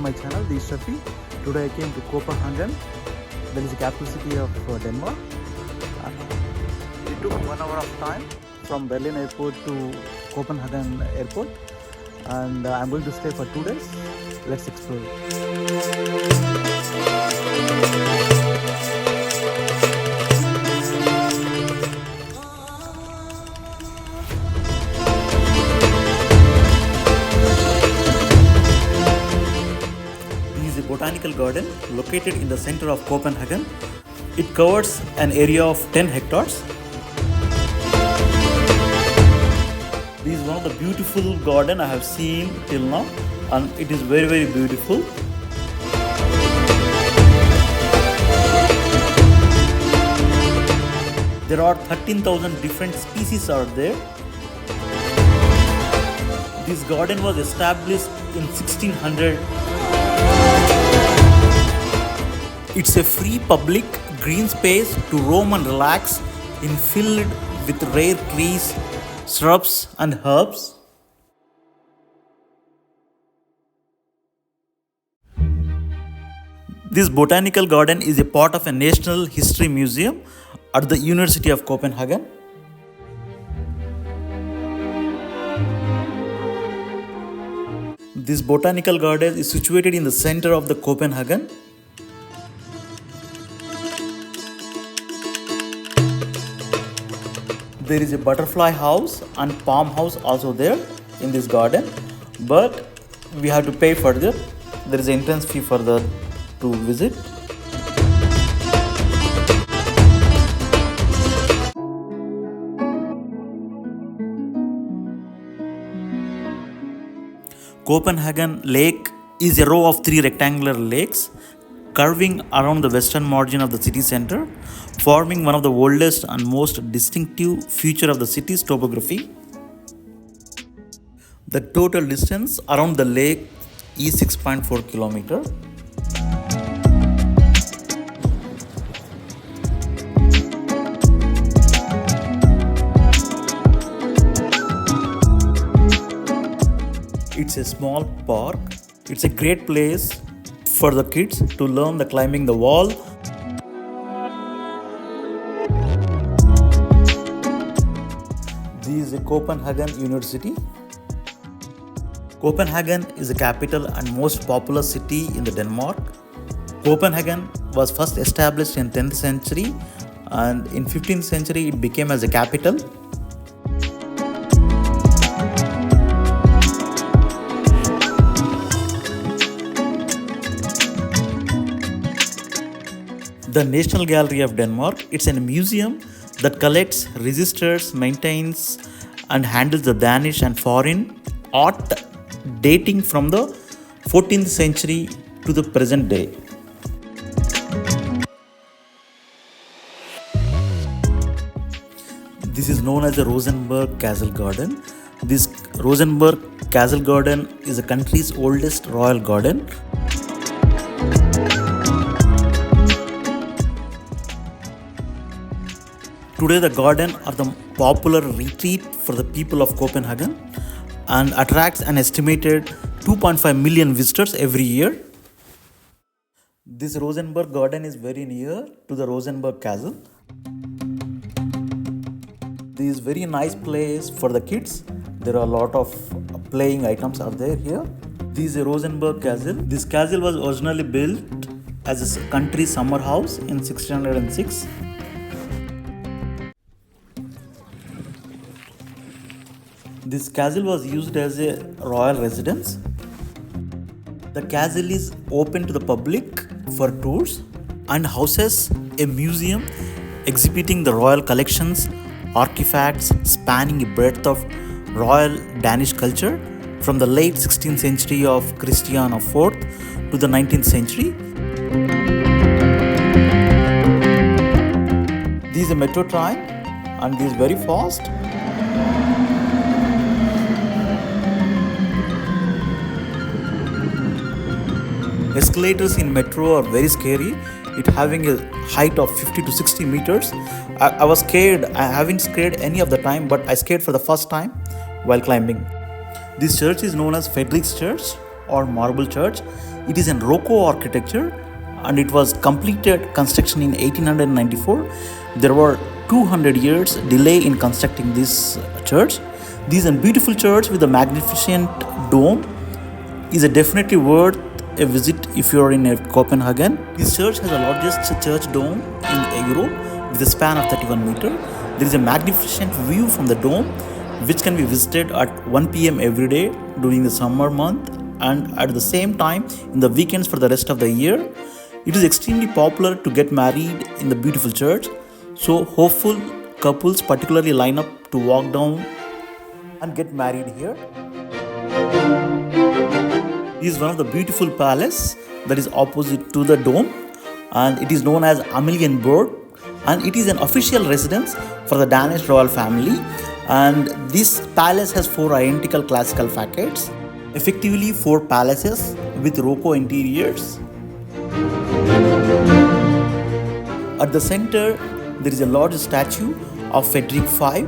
my channel, the Shafi. Today I came to Copenhagen, that is the capital city of Denmark. It took 1 hour of time from Berlin airport to Copenhagen airport, and I'm going to stay for 2 days. Let's explore. Botanical garden located in the center of Copenhagen. It covers an area of 10 hectares. This is one of the beautiful garden I have seen till now, and it is very beautiful. There are 13,000 different species out there. This garden was established in 1600. It's a free public green space to roam and relax, filled with rare trees, shrubs and herbs. This botanical garden is a part of a National History Museum at the University of Copenhagen. This botanical garden is situated in the center of the Copenhagen. There is a butterfly house and palm house also there in this garden, but we have to pay for that. There is an entrance fee for that to visit. Copenhagen Lake is a row of 3 rectangular lakes curving around the western margin of the city center, forming one of the oldest and most distinctive feature of the city's topography. The total distance around the lake is 6.4 km. It's a small park. It's a great place for the kids to learn the climbing the wall. This is a Copenhagen University. Copenhagen is the capital and most populous city in the Denmark. Copenhagen was first established in 10th century, and in 15th century it became as a capital. The National Gallery of Denmark, it's a museum that collects, registers, maintains and handles the Danish and foreign art dating from the 14th century to the present day. This is known as the Rosenborg Castle Garden. This Rosenborg Castle Garden is the country's oldest royal garden. Today the garden are the popular retreat for the people of Copenhagen and attracts an estimated 2.5 million visitors every year. This Rosenborg garden is very near to the Rosenborg Castle. This is very nice place for the kids. There are a lot of playing items are there here. This is a Rosenborg Castle. This castle was originally built as a country summer house in 1606. This castle was used as a royal residence. The castle is open to the public for tours and houses a museum exhibiting the royal collections, artifacts spanning a breadth of royal Danish culture from the late 16th century of Christian IV to the 19th century. This is a metro train and this is very fast. Escalators in metro are very scary. It having a height of 50 to 60 meters. I was scared. I haven't scared any of the time, but I scared for the first time while climbing. This church is known as Frederick's Church or marble church. It is in Rococo architecture and it was completed construction in 1894. There were 200 years delay in constructing this church. This is a beautiful church with a magnificent dome. Is a definitely worth a visit if you are in Copenhagen. This church has the largest church dome in Europe with a span of 31 meters. There is a magnificent view from the dome which can be visited at 1 p.m. every day during the summer month and at the same time in the weekends for the rest of the year. It is extremely popular to get married in the beautiful church. So hopeful couples particularly line up to walk down and get married here. This is one of the beautiful palace that is opposite to the dome and it is known as Amalienborg and it is an official residence for the Danish royal family, and this palace has 4 identical classical facades, effectively 4 palaces with Rococo interiors. At the center there is a large statue of Frederick V.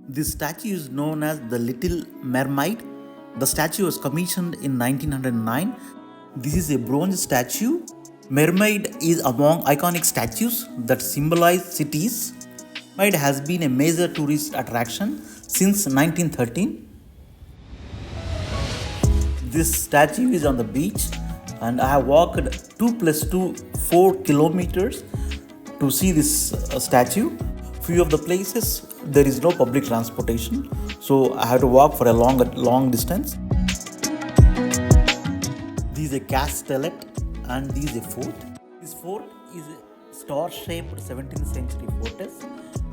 This statue is known as the Little Mermaid. The statue was commissioned in 1909. This is a bronze statue. Mermaid is among iconic statues that symbolize cities. Mermaid has been a major tourist attraction since 1913. This statue is on the beach and I have walked 2 plus 2, 4 kilometers to see this statue. Few of the places there is no public transportation, so I have to walk for a long distance. This is a castellet and this is a fort. This fort is a star-shaped 17th century fortress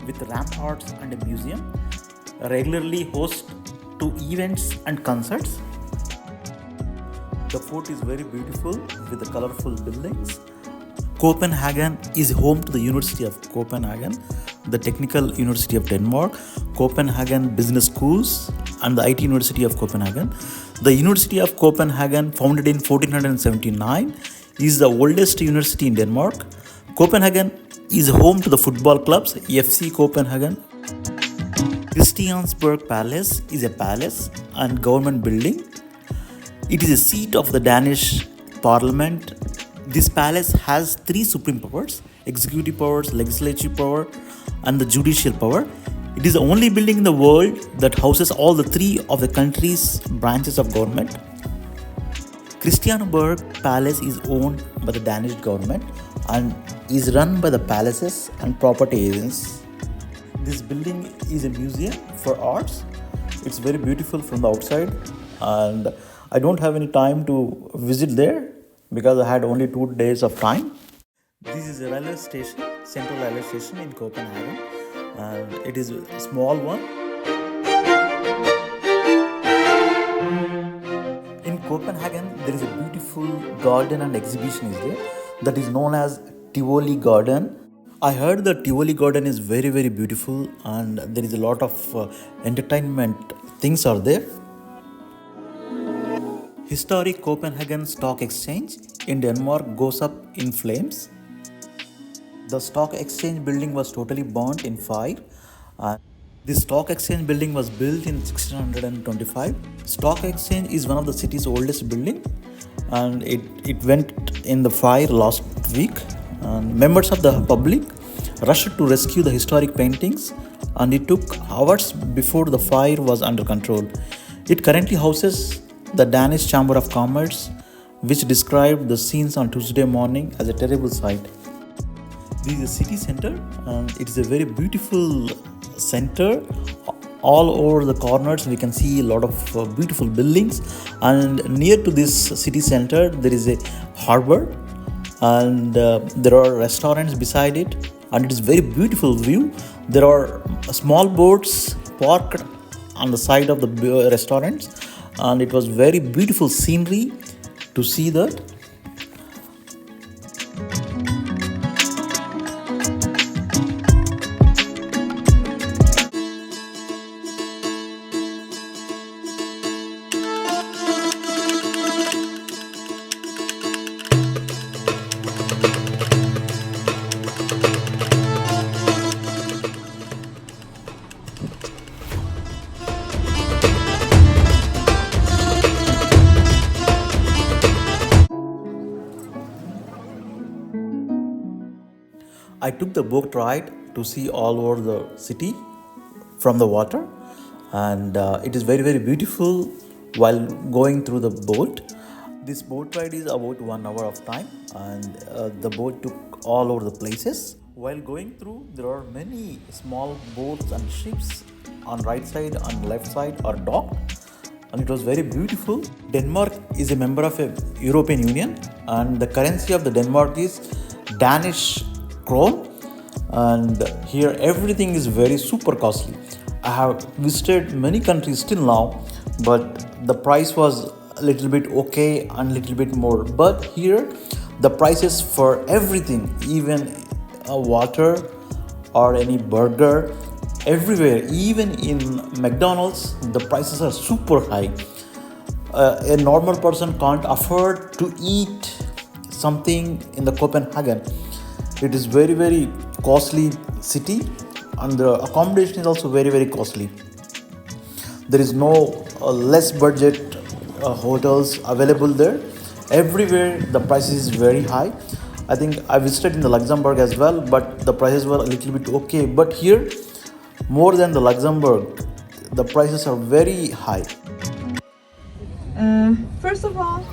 with ramparts and a museum. Regularly host to events and concerts. The fort is very beautiful with the colorful buildings. Copenhagen is home to the University of Copenhagen, the Technical University of Denmark, Copenhagen Business Schools, and the IT University of Copenhagen. The University of Copenhagen, founded in 1479, is the oldest university in Denmark. Copenhagen is home to the football clubs FC Copenhagen. Christiansborg Palace is a palace and government building. It is a seat of the Danish Parliament. This palace has 3 supreme powers: executive powers, legislative power, and the judicial power. It is the only building in the world that houses all the 3 of the country's branches of government. Christiansborg Palace is owned by the Danish government and is run by the palaces and property agents. This building is a museum for arts. It's very beautiful from the outside and I don't have any time to visit there because I had only 2 days of time. This is a railway station, central railway station in Copenhagen, and it is a small one. In Copenhagen, there is a beautiful garden and exhibition is there that is known as Tivoli Garden. I heard that Tivoli Garden is very beautiful and there is a lot of entertainment things are there. Historic Copenhagen Stock Exchange in Denmark goes up in flames. The stock exchange building was totally burnt in fire. This stock exchange building was built in 1625. Stock exchange is one of the city's oldest building and it went in the fire last week. And members of the public rushed to rescue the historic paintings and it took hours before the fire was under control. It currently houses the Danish Chamber of Commerce, which described the scenes on Tuesday morning as a terrible sight. This is a city center and it is a very beautiful center. All over the corners we can see a lot of beautiful buildings, and near to this city center there is a harbor and there are restaurants beside it and it is very beautiful view. There are small boats parked on the side of the restaurants and it was very beautiful scenery to see that. took the boat ride to see all over the city from the water, and it is very beautiful while going through the boat. This boat ride is about 1 hour of time, and the boat took all over the places. While going through, there are many small boats and ships on right side and left side are docked, and it was very beautiful. Denmark is a member of a European Union, and the currency of the Denmark is Danish krone, and here everything is very super costly. I have visited many countries till now, but the price was a little bit okay and little bit more. But here the prices for everything, even water or any burger, everywhere, even in McDonald's, the prices are super high. A normal person can't afford to eat something in the Copenhagen. It is very costly city, and the accommodation is also very costly. There is no less budget hotels available there. Everywhere the price is very high. I think I visited in the Luxembourg as well, but the prices were a little bit okay. But here, more than the Luxembourg, the prices are very high. First of all,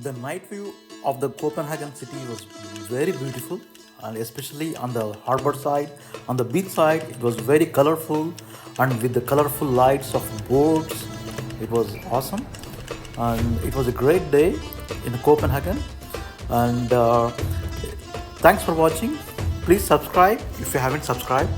the night view of the Copenhagen city was very beautiful, and especially on the harbor side, on the beach side, it was very colorful, and with the colorful lights of boats, it was awesome. And it was a great day in Copenhagen. And thanks for watching. Please subscribe if you haven't subscribed.